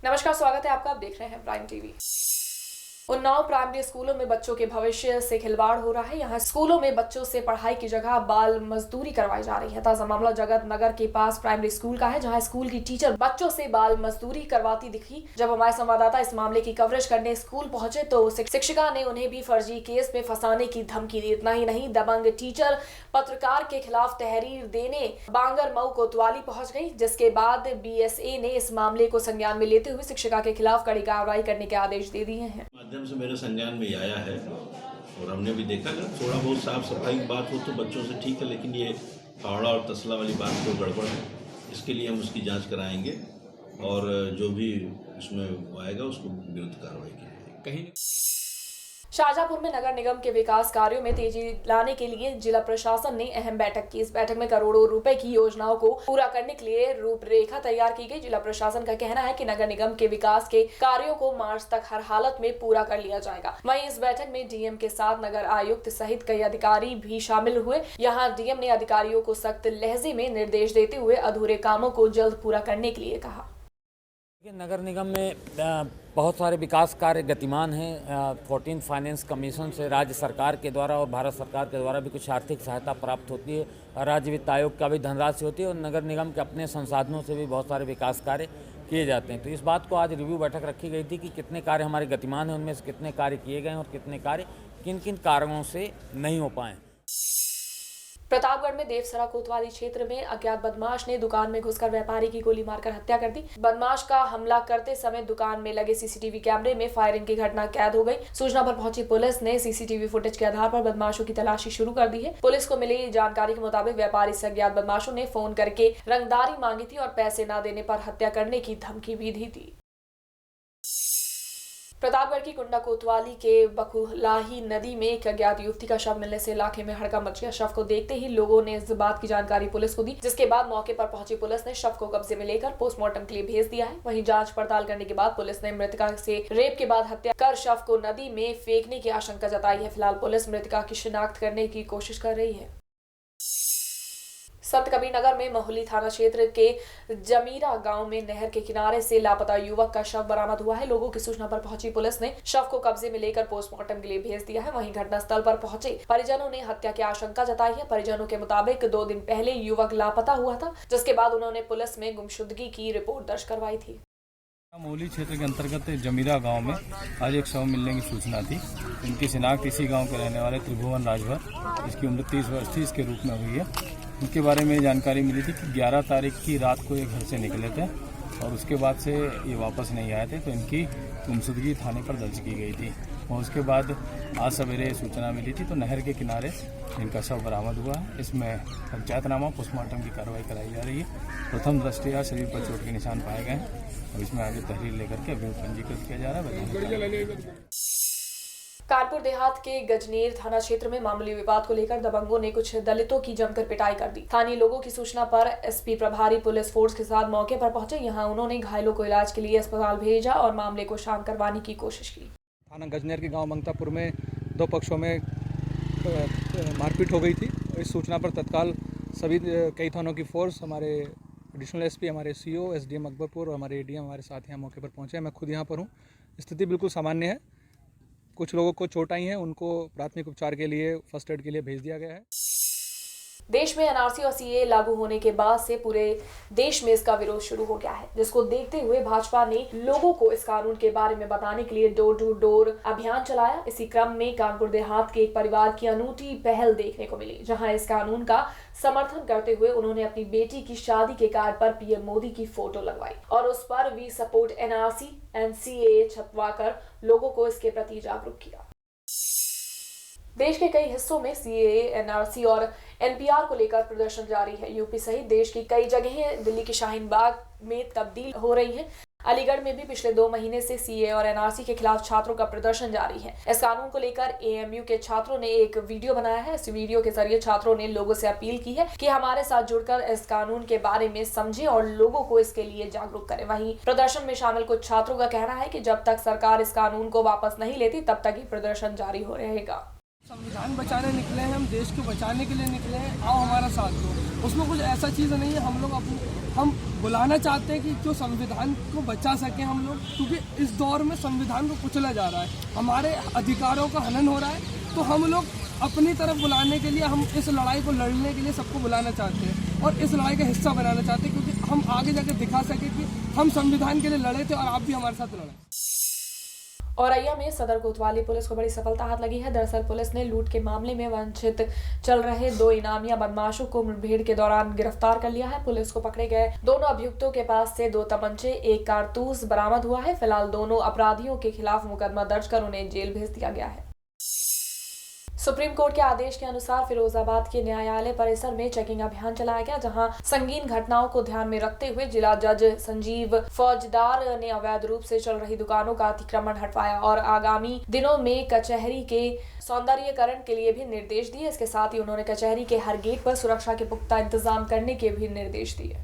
नमस्कार, स्वागत है आपका। आप देख रहे हैं प्राइम टीवी। उन्नाव प्राइमरी स्कूलों में बच्चों के भविष्य से खिलवाड़ हो रहा है। यहाँ स्कूलों में बच्चों से पढ़ाई की जगह बाल मजदूरी करवाई जा रही है। ताजा मामला जगत नगर के पास प्राइमरी स्कूल का है, जहाँ स्कूल की टीचर बच्चों से बाल मजदूरी करवाती दिखी। जब हमारे संवाददाता इस मामले की कवरेज करने स्कूल पहुंचे तो शिक्षिका ने उन्हें भी फर्जी केस में फंसाने की धमकी दी। इतना ही नहीं, दबंग टीचर पत्रकार के खिलाफ तहरीर देने बांगर मऊ कोतवाली पहुंच गई, जिसके बाद BSA ने इस मामले को संज्ञान में लेते हुए शिक्षिका के खिलाफ कड़ी कार्रवाई करने के आदेश दे दिए हैं। माध्यम से मेरे संज्ञान में आया है और हमने भी देखा अगर थोड़ा बहुत साफ सफाई की बात हो तो बच्चों से ठीक है, लेकिन ये फावड़ा और तसला वाली बात तो गड़बड़ है। इसके लिए हम उसकी जांच कराएंगे और जो भी उसमें आएगा उसको विरुद्ध कार्रवाई की जाएगी। कहीं शाहजहांपुर में नगर निगम के विकास कार्यों में तेजी लाने के लिए जिला प्रशासन ने अहम बैठक की। इस बैठक में करोड़ों रुपए की योजनाओं को पूरा करने के लिए रूपरेखा तैयार की गई। जिला प्रशासन का कहना है कि नगर निगम के विकास के कार्यों को मार्च तक हर हालत में पूरा कर लिया जाएगा। वहीं इस बैठक में DM के साथ नगर आयुक्त सहित कई अधिकारी भी शामिल हुए। यहाँ DM ने अधिकारियों को सख्त लहजे में निर्देश देते हुए अधूरे कामों को जल्द पूरा करने के लिए कहा। नगर निगम में बहुत सारे विकास कार्य गतिमान हैं। 14 फाइनेंस कमीशन से राज्य सरकार के द्वारा और भारत सरकार के द्वारा भी कुछ आर्थिक सहायता प्राप्त होती है। राज्य वित्त आयोग का भी धनराशि होती है और नगर निगम के अपने संसाधनों से भी बहुत सारे विकास कार्य किए जाते हैं। तो इस बात को आज रिव्यू बैठक रखी गई थी कि कितने कार्य हमारे गतिमान हैं, उनमें से कितने कार्य किए गए और कितने कार्य किन किन कारणों से नहीं हो पाए। प्रतापगढ़ में देवसरा कोतवाली क्षेत्र में अज्ञात बदमाश ने दुकान में घुसकर व्यापारी की गोली मारकर हत्या कर दी। बदमाश का हमला करते समय दुकान में लगे CCTV कैमरे में फायरिंग की घटना कैद हो गई। सूचना पर पहुंची पुलिस ने CCTV फुटेज के आधार पर बदमाशों की तलाशी शुरू कर दी है। पुलिस को मिली जानकारी के मुताबिक व्यापारी से अज्ञात बदमाशों ने फोन करके रंगदारी मांगी थी और पैसे न देने पर हत्या करने की धमकी भी दी थी। प्रतापगढ़ की कुंडा कोतवाली के बकुलाही नदी में एक अज्ञात युवती का शव मिलने से इलाके में हड़कंप मच गया। शव को देखते ही लोगों ने इस बात की जानकारी पुलिस को दी, जिसके बाद मौके पर पहुंची पुलिस ने शव को कब्जे में लेकर पोस्टमार्टम के लिए भेज दिया है। वहीं जांच पड़ताल करने के बाद पुलिस ने मृतका से रेप के बाद हत्या कर शव को नदी में फेंकने की आशंका जताई है। फिलहाल पुलिस मृतका की शिनाख्त करने की कोशिश कर रही है। संत कबीर नगर में महुली थाना क्षेत्र के जमीरा गांव में नहर के किनारे से लापता युवक का शव बरामद हुआ है। लोगों की सूचना पर पहुंची पुलिस ने शव को कब्जे में लेकर पोस्टमार्टम के लिए भेज दिया है। वहीं घटनास्थल पर पहुंचे परिजनों ने हत्या की आशंका जताई है। परिजनों के मुताबिक 2 दिन पहले युवक लापता हुआ था, जिसके बाद उन्होंने पुलिस में गुमशुदगी की रिपोर्ट दर्ज करवाई थी। महुली क्षेत्र के अंतर्गत जमीरा गांव में आज एक शव मिलने की सूचना थी। इनकी शिनाख्त इसी गांव के रहने वाले त्रिभुवन राजभर, इसकी उम्र 30 वर्ष थी, इसके रूप में हुई है। इनके बारे में जानकारी मिली थी कि 11 तारीख की रात को ये घर से निकले थे और उसके बाद से ये वापस नहीं आए थे, तो इनकी गुमशुदगी थाने पर दर्ज की गई थी। और उसके बाद आज सवेरे सूचना मिली थी तो नहर के किनारे इनका शव बरामद हुआ है। इसमें पंचायतनामा पोस्टमार्टम की कार्रवाई कराई जा रही है। प्रथम दृष्टया शरीर पर चोट के निशान पाए गए हैं और इसमें आगे तहरीर लेकर के अभियोग पंजीकृत किया जा रहा है। कानपुर देहात के गजनेर थाना क्षेत्र में मामूली विवाद को लेकर दबंगों ने कुछ दलितों की जमकर पिटाई कर दी। स्थानीय लोगों की सूचना पर SP प्रभारी पुलिस फोर्स के साथ मौके पर पहुंचे। यहां उन्होंने घायलों को इलाज के लिए अस्पताल भेजा और मामले को शांत करवाने की कोशिश की। थाना गजनेर के गांव मंगतापुर में 2 पक्षों में मारपीट हो गई थी। इस सूचना पर तत्काल सभी कई थानों की फोर्स, हमारे एडिशनल SP, हमारे CO, SDM अकबरपुर और हमारे ADM हमारे साथ यहाँ मौके पर पहुँचे। मैं खुद यहाँ पर हूँ। स्थिति बिल्कुल सामान्य है। कुछ लोगों को चोट आई है, उनको प्राथमिक उपचार के लिए फर्स्ट एड के लिए भेज दिया गया है। देश में NRC और CAA लागू होने के बाद से पूरे देश में इसका विरोध शुरू हो गया है, जिसको देखते हुए भाजपा ने लोगों को इस कानून के बारे में बताने के लिए डोर टू डोर अभियान चलाया। इसी क्रम में कानपुर देहात के एक परिवार की अनूठी पहल देखने को मिली, जहां इस कानून का समर्थन करते हुए उन्होंने अपनी बेटी की शादी के कार्ड पर PM मोदी की फोटो लगवाई और उस पर we support NRC and CAA छपवाकर लोगों को इसके प्रति जागरूक किया। देश के कई हिस्सों में CAA, NRC और NPR को लेकर प्रदर्शन जारी है। यूपी सहित देश की कई जगहें दिल्ली के शाहीन बाग में तब्दील हो रही हैं। अलीगढ़ में भी पिछले 2 महीने से CAA और NRC के खिलाफ छात्रों का प्रदर्शन जारी है। इस कानून को लेकर AMU के छात्रों ने एक वीडियो बनाया है। इस वीडियो के जरिए छात्रों ने लोगों से अपील की है कि हमारे साथ जुड़कर इस कानून के बारे में समझें और लोगों को इसके लिए जागरूक करें। वहीं प्रदर्शन में शामिल कुछ छात्रों का कहना है कि जब तक सरकार इस कानून को वापस नहीं लेती तब तक ये प्रदर्शन जारी हो रहेगा। संविधान बचाने निकले हैं, हम देश को बचाने के लिए निकले हैं, आओ हमारा साथ दो। उसमें कुछ ऐसा चीज़ नहीं है हम लोग अपनी हम बुलाना चाहते हैं कि जो संविधान को बचा सके हम लोग, क्योंकि इस दौर में संविधान को कुचला जा रहा है, हमारे अधिकारों का हनन हो रहा है। तो हम लोग अपनी तरफ बुलाने के लिए, हम इस लड़ाई को लड़ने के लिए सबको बुलाना चाहते हैं और इस लड़ाई का हिस्सा बनाना चाहते हैं, क्योंकि हम आगे जाकर दिखा सके कि हम संविधान के लिए लड़े थे और आप भी हमारे साथ लड़े। औरैया में सदर कोतवाली पुलिस को बड़ी सफलता हाथ लगी है। दरअसल पुलिस ने लूट के मामले में वंचित चल रहे 2 इनामिया बदमाशों को मुठभेड़ के दौरान गिरफ्तार कर लिया है। पुलिस को पकड़े गए दोनों अभियुक्तों के पास से 2 तमंचे, 1 कारतूस बरामद हुआ है। फिलहाल दोनों अपराधियों के खिलाफ मुकदमा दर्ज कर उन्हें जेल भेज दिया गया है। सुप्रीम कोर्ट के आदेश के अनुसार फिरोजाबाद के न्यायालय परिसर में चेकिंग अभियान चलाया गया, जहां संगीन घटनाओं को ध्यान में रखते हुए जिला जज संजीव फौजदार ने अवैध रूप से चल रही दुकानों का अतिक्रमण हटवाया और आगामी दिनों में कचहरी के सौंदर्यीकरण के लिए भी निर्देश दिए। इसके साथ ही उन्होंने कचहरी के हर गेट पर सुरक्षा के पुख्ता इंतजाम करने के भी निर्देश दिए।